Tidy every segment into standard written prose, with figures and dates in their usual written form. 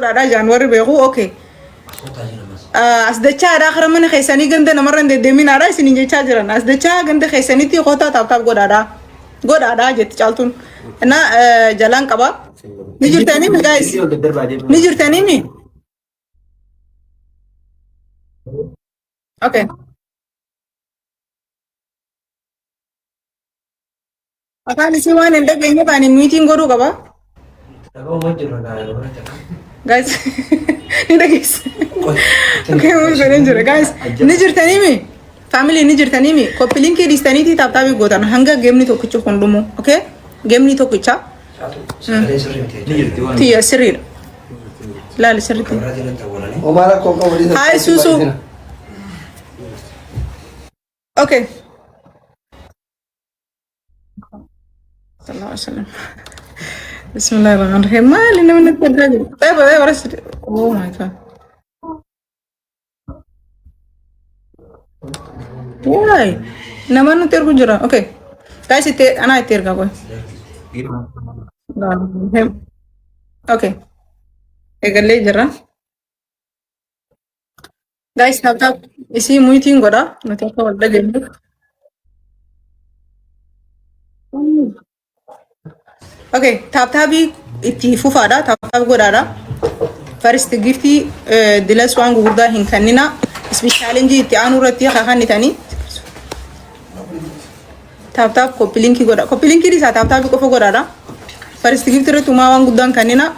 ada Januari beku oke. Asdacha ada akhirnya mana kaisani ganda namaran de demin ada sini je chargeran. Asdacha ganda kaisani ti kota tap god ada. God ada jet chaltun. Na jalan kaba. Nijur tani mi guys. Nijur tani mi. Oke. Akan isi wan enda kayaknya pani meeting goru kaba. Guys, ini guys. Oke, mau kalian jure guys. Nijur tani mi. Family nijur tani mi. Kopi link di stani ti tap tapi gotan. Hanga game ni to kucu kondomo. Oke? Game ni to kuca. Tiya serir. La serir. Hai susu. Oke. Sallallahu alaihi wasallam. Bismillahirrahmanirrahim. Mali na mana tadali. Bye waras. Oh my god. Why? Nama nu terku jura. Oke. Guys itu anak itu terka kau. Oke. Egalle jara. Guys tap isi meeting goda. Nanti aku ada game. Oke, tap-tapi itu fufada, tap-tap godada. First gifti dilas wang gurda hinkanina. Ismi challenge itu anu rati kahan nitani. Tap-tap kopi linki goda. Kopi linki di saat tap-tap kopi godada. First gifti itu cuma wang gudang kanina.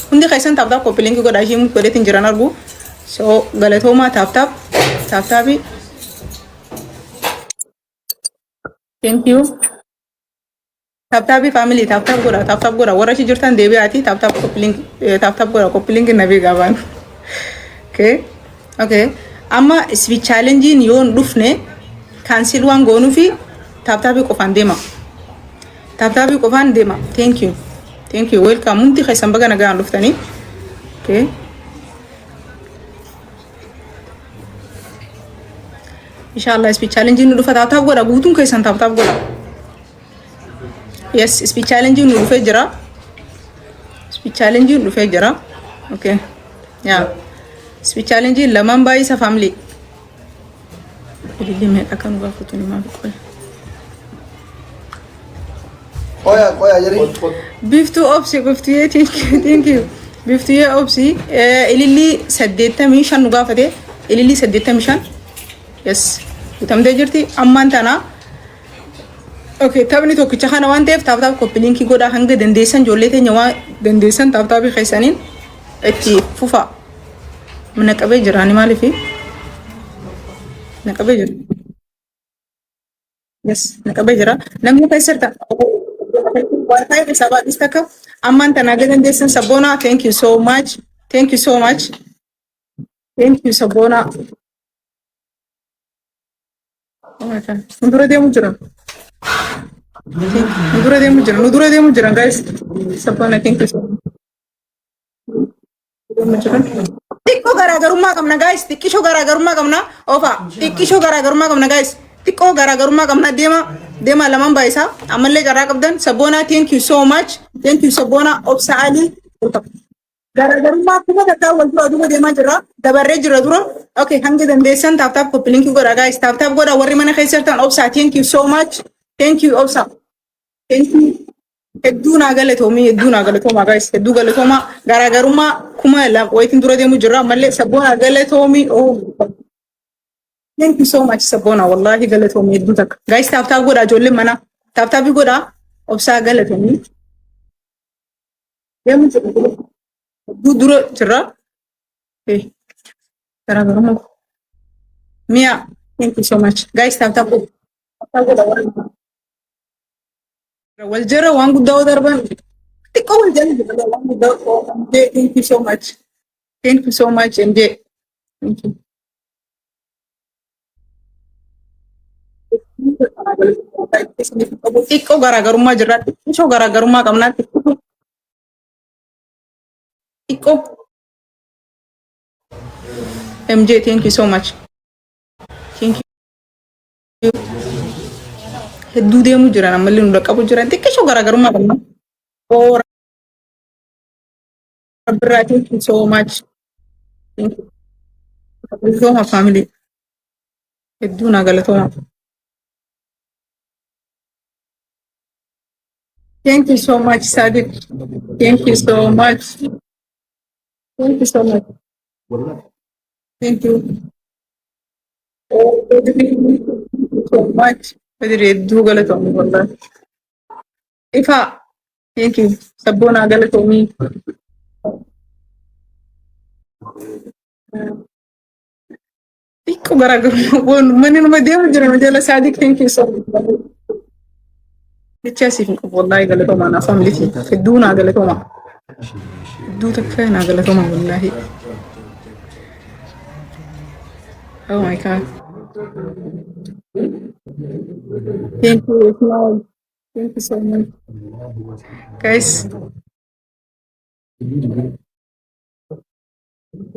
Undi kaisan tap-tap kopi linki goda him kode tinjiran argu. So galetoma tap-tapi. Thank you. Tap-tapi family tap-tap gora. Wara si jurtan dewi ati tap-tap kopi link nabi gaban. Okay. Amma switch challenge ni yon dufne cancel wan gonu fi tap-tapi kofan dema. Thank you. Welcome. Munti khaisam baga naga duftani. Okay. Inshallah switch challenge ni dufa tap-tap gora gutun kaisan tap-tap gora. Yes, speech challenge nu fejara. Okay. Yeah. Speech challenge lamam bai sa family. Really me akan gua foto ni ma ko. Koya jari. Beef to opsi thank you. Beef to opsi ilili saddeta mishan nu gafade. Ilili saddeta mishan. Yes. Utam de jirti amman tana. Okay, tabni to kicha khana wan def tab kopi linki goda hangde dendesan jolete nyawa dendesan tab bi khaisanin eti fufa menakabe jirani malifi nakabe jir yes nakabe jira namni kaiserta wifi ke sabat istaka amman tanaga dendesan sabona thank you so much sabona oh my god ndure de mujra Nudura demu jiran guys. Sabana thank you so much. Tikko garagarummaa qabna guys. Tikkisho garagarummaa qabna. Ofa. Tikkisho garagarummaa qabna guys. Tikko garagarummaa qabna deema laman baayisa. Ammallee garaa qabdan. Sabona thank you so much. Sabona obsa Ali. Garagarummaa kuma takkaa wal dura duuba deemaa jirra. Dabarree jira dura. Okay, hanga dandeessan taap kopi linkii godha guys. Taap godha warri mana keessattan obsa thank you so much. Thank you obsa. Thank you. Hedduu naa galatoomaa guys. Hedduu galatoomaa garaagarummaa kuma wayitiin dura deemu jirra ammallee sabboona galatoomi. Oh. Thank you so much sabboona wallahi galatoomi hedduu takka. Guys taap godha ijoolleen mana. Taap godha obsaa galatoomi. Deemu jirra. Hedduu dura jirra. Garaagarummaa. Mia. Thank you so much. Guys taap godha warra. Waljara wangu daw darban. Tiko waljara wangu daw. Thank you so much. MJ. Thank you. Tiko garagarummaa jirra. Tiko garagarummaa qabna. Tiko. MJ, thank you so much. Thank you. Hedduu deemu jiran ammallee nu dhaqqabu jiran xiqqeeshoo garaagarummaa qabna. Abra, thank you so much. Thank you. Galatoma family. Eduna Galatoma. Thank you so much, Sadiq. Thank you so much. Thank you so much. Thank you. Thank you so much. Padre Edu Galatoma. Wallah. Ifa. Thank you. Sabona Galatomi. Iko garagarummaa manni nama deemu jira majala Sadiq. Thank you so much. Jechaasiif hin qabu wallaahi galatoomaa naa family hedduu naa galatoomaa. Hedduu takka naa galatoomaa wallaahi. Oh my god. Thank you, Ismail. Thank you so much. Guys.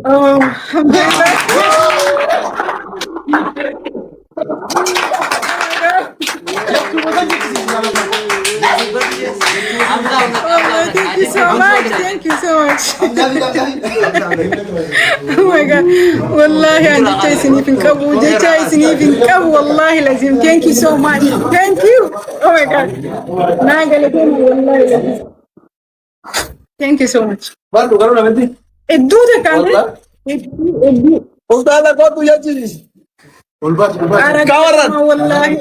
Oh, alhamdulillah. Oh, thank you so much. Thank you so much. Oh my god. Wallahi, I'm just sniffing kabu. Just sniffing kabu. Wallahi, lazim. Thank you so much. Thank you. Oh my god. Wallahi. Thank you so much. Baru kalau nanti. Edu de kane. Edu. Ustaz kau tu ya jenis. Ulbat. Kawaran. Wallahi.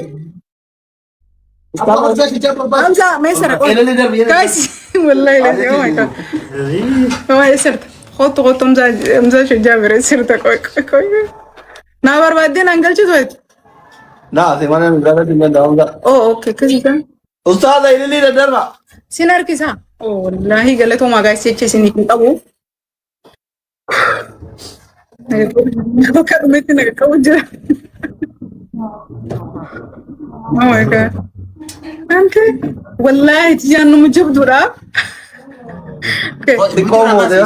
Hamza, mesra. Guys, wallahi lazim. Oh my god. Oh, esert. خط امزا شجاع برسرت كوي ناور بعدين انقل شو Nah, semana negara di mana dah? Oh, okay, كذا Ustaz ini dah derma. سينار كيسا والله قالت ما قاعد يسيتش سنيك ابو كانوا متنا كوجه Oh my god. انت والله تجي انه مجبدورا. Okay. Di Kongo deh.